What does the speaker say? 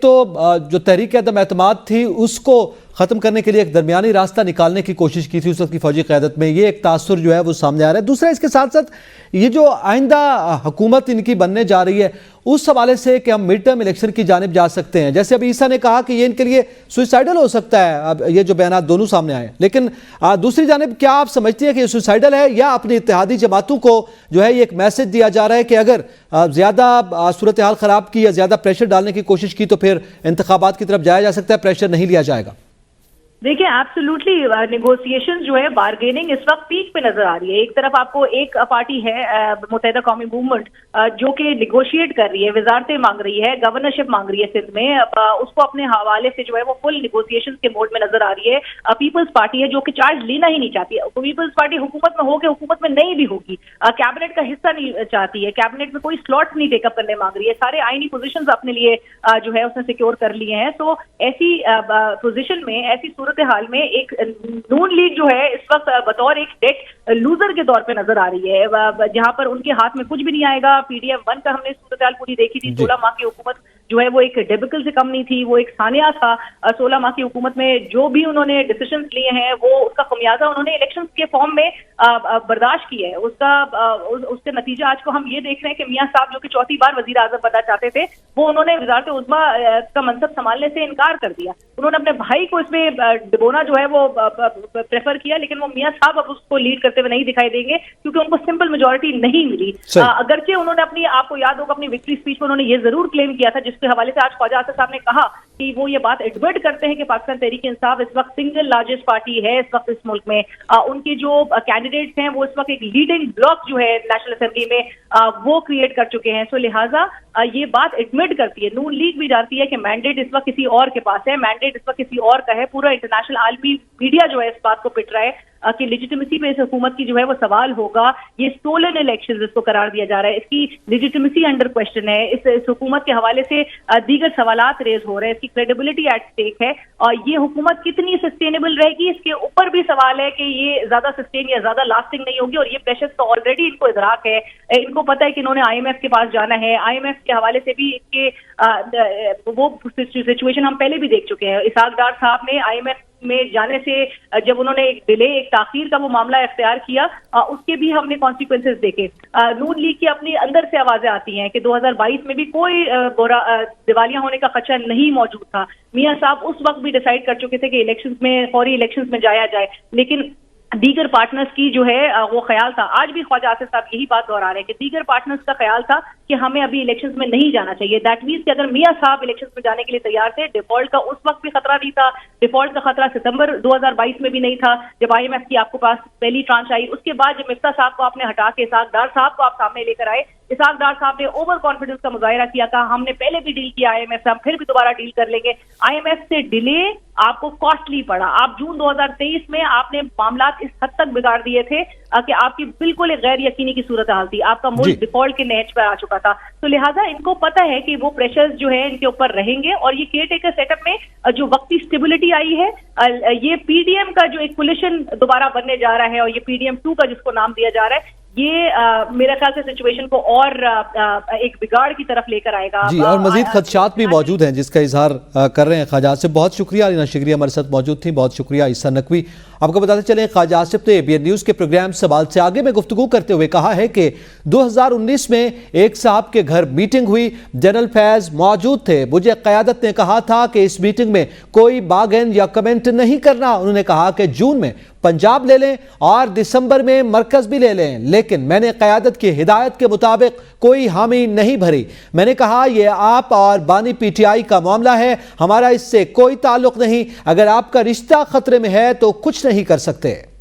تو جو تحریک عدم اعتماد تھی اس کو ختم کرنے کے لیے ایک درمیانی راستہ نکالنے کی کوشش کی تھی اس وقت کی فوجی قیادت میں، یہ ایک تاثر جو ہے وہ سامنے آ رہا ہے۔ دوسرا اس کے ساتھ ساتھ یہ جو آئندہ حکومت ان کی بننے جا رہی ہے اس حوالے سے کہ ہم مڈ ٹرم الیکشن کی جانب جا سکتے ہیں، جیسے ابھی عیسیٰ نے کہا کہ یہ ان کے لیے سوئسائڈل ہو سکتا ہے، اب یہ جو بیانات دونوں سامنے آئے ہیں، لیکن دوسری جانب کیا آپ سمجھتی ہیں کہ یہ سوئسائڈل ہے یا اپنی اتحادی جماعتوں کو جو ہے یہ ایک میسج دیا جا رہا ہے کہ اگر زیادہ صورتحال خراب کی یا زیادہ پریشر ڈالنے کی کوشش کی تو پھر انتخابات کی طرف جایا جا سکتا ہے، پریشر نہیں لیا جائے گا؟ دیکھیں ایبسولوٹلی نیگوسیشن جو ہے بارگیننگ اس وقت پیک پہ نظر آ رہی ہے۔ ایک طرف آپ کو ایک پارٹی ہے متحدہ قومی موومنٹ جو کہ نیگوشیٹ کر رہی ہے، وزارتیں مانگ رہی ہے، گورنرشپ مانگ رہی ہے سندھ میں، اس کو اپنے حوالے سے جو ہے وہ فل نیگوسیشن کے موڈ میں نظر آ رہی ہے۔ پیپلز پارٹی ہے جو کہ چارج لینا ہی نہیں چاہتی ہے، پیپلز پارٹی حکومت میں ہو کے حکومت میں نہیں بھی ہوگی، کیبنٹ کا حصہ نہیں چاہتی ہے، کیبنٹ میں کوئی سلاٹ نہیں ٹیک اپ کرنے مانگ رہی ہے، سارے آئینی پوزیشنز اپنے لیے جو ہے اس نے سیکیور کر لیے ہیں۔ تو ایسی پوزیشن میں، ایسی صورتحال میں ایک نون لیگ جو ہے اس وقت بطور ایک ڈیٹ لوزر کے طور پہ نظر آ رہی ہے، جہاں پر ان کے ہاتھ میں کچھ بھی نہیں آئے گا۔ پی ڈی ایم 1 کا ہم نے صورتحال پوری دیکھی تھی، 16 ماہ کی حکومت جو ہے وہ ایک ڈیبیکل سے کم نہیں تھی، وہ ایک ثانیہ تھا۔ 16 ماہ کی حکومت میں جو بھی انہوں نے ڈیسیشنز لیے ہیں وہ اس کا خمیازہ انہوں نے الیکشنز کے فارم میں برداشت کیا ہے، اس کا نتیجہ آج کو ہم یہ دیکھ رہے ہیں کہ میاں صاحب جو کہ چوتھی بار وزیر اعظم بننا چاہتے تھے وہ انہوں نے وزارت عظمیٰ کا منصب سنبھالنے سے انکار کر دیا، انہوں نے اپنے بھائی کو اس میں ڈبونا جو ہے وہ پریفر کیا، لیکن وہ میاں صاحب اب اس کو لیڈ کرتے ہوئے نہیں دکھائی دیں گے کیونکہ ان کو سمپل میجورٹی نہیں ملی۔ اگرچہ انہوں نے اپنی، آپ کو یاد ہوگا اپنی وکٹری اسپیچ میں انہوں نے یہ ضرور کلیم کیا تھا، جس کے حوالے سے آج خواجہ آصف صاحب نے کہا کہ وہ یہ بات ایڈمٹ کرتے ہیں کہ پاکستان تحریک انصاف اس وقت سنگل لارجسٹ پارٹی ہے اس وقت اس ملک میں، ان کے جو کینڈیڈیٹس ہیں وہ اس وقت ایک لیڈنگ بلاک جو ہے نیشنل اسمبلی میں وہ کریٹ کر چکے ہیں۔ سو لہٰذا یہ بات ایڈمٹ کرتی ہے، نون لیگ بھی جانتی ہے کہ مینڈیٹ اس وقت کسی اور کے پاس ہے، مینڈیٹ اس وقت کسی اور کا ہے، پورا انٹرنیشنل عالمی میڈیا جو ہے اس بات کو پٹ رہا ہے کہ لیجیٹیمیسی پہ اس حکومت کی جو ہے وہ سوال ہوگا۔ یہ سٹولن الیکشنز اس کو قرار دیا جا رہا ہے، اس کی لیجیٹیمیسی انڈر کوشچن ہے، اس حکومت کے حوالے سے دیگر سوالات ریز ہو رہے ہیں، اس کی کریڈیبلٹی ایٹ اسٹیک ہے، اور یہ حکومت کتنی سسٹینیبل رہے گی اس کے اوپر بھی سوال ہے کہ یہ زیادہ سسٹین یا زیادہ لاسٹنگ نہیں ہوگی۔ اور یہ پریشر تو آلریڈی ان کو ادراک ہے، ان کو پتہ ہے کہ انہوں نے آئی ایم ایف کے پاس جانا ہے، آئی ایم ایف کے حوالے سے بھی ان کے وہ سچویشن ہم پہلے بھی دیکھ چکے ہیں۔ اسحاق ڈار صاحب نے آئی ایم ایف میں جانے سے جب انہوں نے ایک ڈیلے، ایک تاخیر کا وہ معاملہ اختیار کیا، اس کے بھی ہم نے کانسیکوینسز دیکھے۔ نون لیگ کی اپنی اندر سے آوازیں آتی ہیں کہ 2022 میں بھی کوئی دیوالیہ ہونے کا خدشہ نہیں موجود تھا، میاں صاحب اس وقت بھی ڈیسائیڈ کر چکے تھے کہ الیکشنز میں، فوری الیکشنز میں جایا جائے، لیکن دیگر پارٹنرز کی جو ہے وہ خیال تھا، آج بھی خواجہ آصف صاحب یہی بات دہرا رہے ہیں کہ دیگر پارٹنرز کا خیال تھا کہ ہمیں ابھی الیکشنز میں نہیں جانا چاہیے۔ دیٹ مینس کہ اگر میاں صاحب الیکشنز میں جانے کے لیے تیار تھے، ڈیفالٹ کا اس وقت بھی خطرہ نہیں تھا، ڈیفالٹ کا خطرہ ستمبر 2022 میں بھی نہیں تھا جب آئی ایم ایف کی آپ کو پاس پہلی ٹرانچ آئی، اس کے بعد جب مفتاح صاحب کو آپ نے ہٹا کے اسحاق ڈار صاحب کو آپ سامنے لے کر آئے، اسحاق ڈار صاحب نے اوور کانفیڈنس کا مظاہرہ کیا، کہا ہم نے پہلے بھی ڈیل کیا آئی ایم ایف سے، ہم پھر بھی دوبارہ ڈیل کر لیں گے۔ آئی ایم ایف سے ڈیلے آپ کو کاسٹلی پڑا، آپ جون 2023 میں آپ نے معاملات اس حد تک بگاڑ دیے تھے کہ آپ کی بالکل ایک غیر یقینی کی صورتحال تھی، آپ کا ملک ڈیفالٹ کے نہج پر آ چکا تھا۔ تو لہٰذا ان کو پتہ ہے کہ وہ پریشرز جو ہے ان کے اوپر رہیں گے، اور یہ کیئر ٹیکر سیٹ اپ میں جو وقتی اسٹیبلٹی آئی ہے، یہ پی ڈی ایم کا جو ایک کولیشن دوبارہ بننے جا رہا ہے، اور یہ پی ڈی ایم 2 کا جس کو نام دیا جا رہا ہے، یہ میرے خیال سے سچویشن کو اور ایک بگاڑ کی طرف لے کر آئے گا۔ جی، اور مزید خدشات بھی موجود ہیں جس کا اظہار کر رہے ہیں خواجہ آصف۔ بہت شکریہ علینا شگری ہمارے ساتھ موجود تھیں، بہت شکریہ عیسیٰ نقوی۔ آپ کو بتاتے چلیں خواجہ آصف نے ABN نیوز کے پروگرام سوال سے آگے میں گفتگو کرتے ہوئے کہا ہے کہ 2019 میں ایک صاحب کے گھر میٹنگ ہوئی، جنرل فیض موجود تھے، مجھے قیادت نے کہا تھا کہ اس میٹنگ میں کوئی باگن یا کمنٹ نہیں کرنا، انہوں نے کہا کہ جون میں پنجاب لے لیں اور دسمبر میں مرکز بھی لے لیں، لیکن میں نے قیادت کی ہدایت کے مطابق کوئی حامی نہیں بھری، میں نے کہا یہ آپ اور بانی پی ٹی آئی کا معاملہ ہے، ہمارا اس سے کوئی تعلق نہیں، اگر آپ کا رشتہ خطرے میں ہے تو کچھ نہیں کر سکتے۔